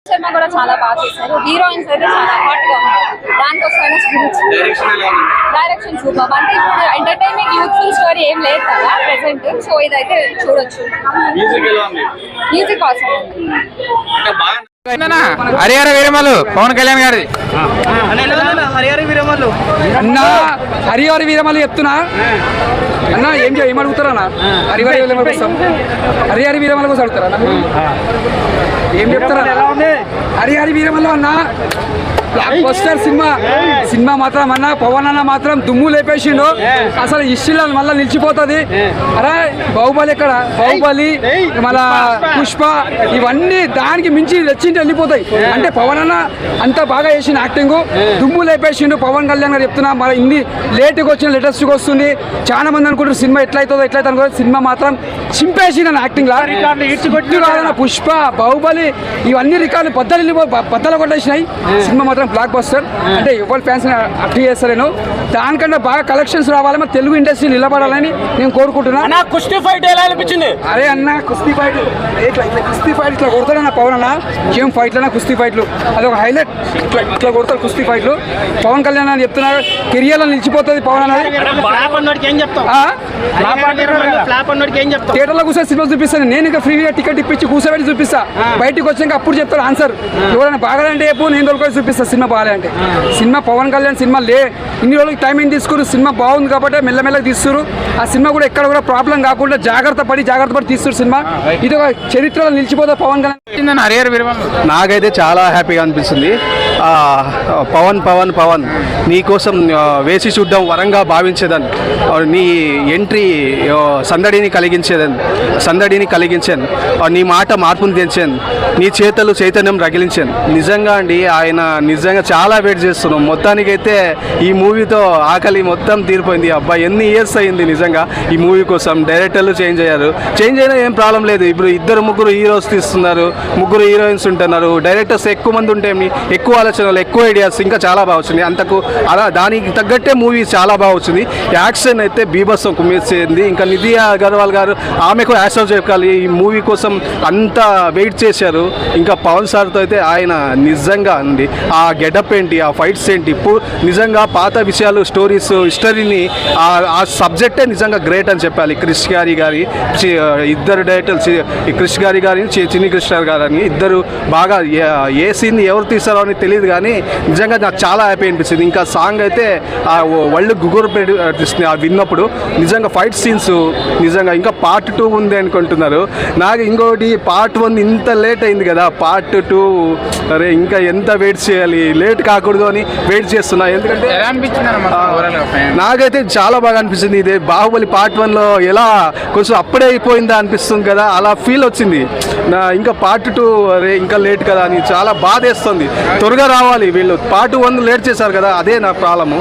శర్మ కూడా చాలా బాగా చేశారు. హీరోయిన్స్ అయితే చాలా హాట్ గా ఉన్నారు. దానికోసమైనా డైరెక్షన్ సూపర్. అంటే ఇప్పుడు ఎంటర్టైన్మెంట్ యూత్ఫుల్ స్టోరీ ఏం లేదు కదా ప్రెసెంట్. సో ఇదైతే చూడొచ్చు. మ్యూజిక్ అవసరం. హరిహర వీరమల్లు పవన్ కళ్యాణ్ గారి అన్న హరిహర వీరమల్లు చెప్తున్నా అన్న ఏమడుగుతారా అన్న? హరిహర వీరమల్లు కోసం హరిహర వీరమల్లు కోసం అడుగుతారా? ఏం చెప్తారా? హరిహర వీరమల్లు అన్న బ్లాక్ బస్టర్ సినిమా మాత్రం అన్న పవన్ అన్న మాత్రం దుమ్ము లేపేసిండు. అసలు హిస్టరీలో మళ్ళీ నిలిచిపోతుంది. అరే బాహుబలి ఎక్కడ, బాహుబలి మళ్ళా పుష్ప ఇవన్నీ దానికి మించి తెచ్చింటి వెళ్ళిపోతాయి. అంటే పవన్ అన్న అంత బాగా చేసిన యాక్టింగ్ దుమ్ము లేపేసిండు. పవన్ కళ్యాణ్ గారు చెప్తున్నా మరి ఇన్ని లేట్గా వచ్చిన లేటెస్ట్గా వస్తుంది. చాలా మంది అనుకుంటారు సినిమా ఎట్లయితుందో అనుకో. సినిమా మాత్రం చింపేసిన యాక్టింగ్ లా కాదన్న. పుష్ప బాహుబలి ఇవన్నీ రికార్డులు బద్దలు కొట్టేసినాయి. సినిమా మాత్రం బ్లాక్ బస్టర్. అంటే ఎవరి ఫ్యాన్స్ అప్లై చేస్తారేను. దానికంటే బాగా కలెక్షన్స్ రావాలి, మరి తెలుగు ఇండస్ట్రీ నిలబడాలని నేను కోరుకుంటున్నా. కుస్తీ ఫైట్ ఎలా అనిపించింది? అరే అన్న కుస్తీ ఫైట్ ఇట్లా కొడతాడన్న పవన్ అన్న. ఏం ఫైట్లన్నా కుస్తీ ఫైట్లు అదొక హైలైట్. ఇట్లా కొడతారు కుస్తీ ఫైట్లు. పవన్ కళ్యాణ్ అని చెప్తున్నారు కెరియర్లో నిలిచిపోతుంది పవన్ అన్నది. థియేటర్లో కూర్చొని సినిమా చూపిస్తాను నేను. ఇంకా ఫ్రీగా టికెట్ ఇప్పించి కూర్చోబెట్టి చూపిస్తా. బయటకు వచ్చాక అప్పుడు చెప్తారు ఆన్సర్. ఎవరైనా బాగాలంటే చెప్పు, నేను దొరకని చూపిస్తా సినిమా బాగాలంటే. సినిమా పవన్ కళ్యాణ్ సినిమా ఇన్ని రోజులకి టైమింగ్ తీసుకురు. సినిమా బాగుంది కాబట్టి మెల్లమెల్లగా తీస్తున్నారు. ఆ సినిమా కూడా ఎక్కడ కూడా ప్రాబ్లం కాకుండా జాగ్రత్త పడి తీస్తున్నారు సినిమా. ఇది ఒక చరిత్రలో నిలిచిపోతే పవన్ కళ్యాణ్. హరిహర వీరమల్లు నాకైతే చాలా హ్యాపీగా అనిపిస్తుంది. పవన్ పవన్ పవన్ నీ కోసం వేసి చూడ్డం వరంగా భావించేదని, నీ ఎంట్రీ సందడిని కలిగించాను, నీ మాట మార్పును తెచ్చాను, నీ చేతలు చైతన్యం రగిలించాను. నిజంగా అండి ఆయన నిజంగా చాలా వెయిట్ చేస్తున్నాం. మొత్తానికైతే ఈ మూవీతో ఆకలి మొత్తం తీరిపోయింది. అబ్బాయి ఎన్ని ఇయర్స్ అయింది నిజంగా ఈ మూవీ కోసం. డైరెక్టర్లు చేంజ్ అయినా ఏం ప్రాబ్లం లేదు. ఇప్పుడు ముగ్గురు హీరోస్ తీస్తున్నారు, ముగ్గురు హీరోయిన్స్ ఉంటున్నారు. డైరెక్టర్స్ ఎక్కువ మంది ఉంటే ఎక్కువ ఆలోచనలు, ఎక్కువ ఐడియాస్ ఇంకా చాలా బాగా వచ్చింది. అంతకు అలా దానికి తగ్గట్టే మూవీ చాలా బాగా వచ్చింది. యాక్షన్ అయితే బీభత్సం కుమ్మేసింది. ఇంకా నిధి అగర్వాల్ గారు ఆమెకు యాక్షన్ చెప్పాలి. ఈ మూవీ కోసం అంత వెయిట్ చేశారు. ఇంకా పవన్ సార్తో అయితే ఆయన నిజంగా అండి ఆ గెటప్ ఏంటి, ఆ ఫైట్స్ ఏంటి, నిజంగా పాత విషయాలు స్టోరీస్ హిస్టరీని ఆ సబ్జెక్టే నిజంగా గ్రేట్ అని చెప్పాలి. క్రిష్ గారి ఇద్దరు డైరెక్టర్స్, క్రిష్ గారి చిన్ని కృష్ణ గారని ఇద్దరు బాగా ఏ సీన్ ఎవరు తీస్తారో అని తెలియదు కానీ నిజంగా నాకు చాలా హ్యాపీ అనిపించింది. ఇంకా సాంగ్ అయితే వాళ్ళు గుగురు పెట్టిస్తుంది విన్నప్పుడు. నిజంగా ఫైట్ సీన్స్ నిజంగా ఇంకా పార్ట్ 2 ఉంది అనుకుంటున్నారు. నాకు ఇంకోటి పార్ట్ 1 ఇంత లేట్ అయింది కదా, పార్ట్ 2 అరే ఇంకా ఎంత వెయిట్ చేయాలి, లేట్ కాకూడదు అని వెయిట్ చేస్తున్నా. ఎందుకంటే నాకైతే చాలా బాగా అనిపిస్తుంది. ఇదే బాహుబలి పార్ట్ 1లో ఎలా కొంచెం అప్పుడే అయిపోయిందా అనిపిస్తుంది కదా, అలా ఫీల్ వచ్చింది. ఇంకా పార్ట్ 2 అరే ఇంకా లేట్ కదా అని చాలా బాధేస్తుంది. త్వరగా రావాలి. వీళ్ళు పార్ట్ 1 లేట్ చేశారు కదా, అదే నా ప్రాబ్లము.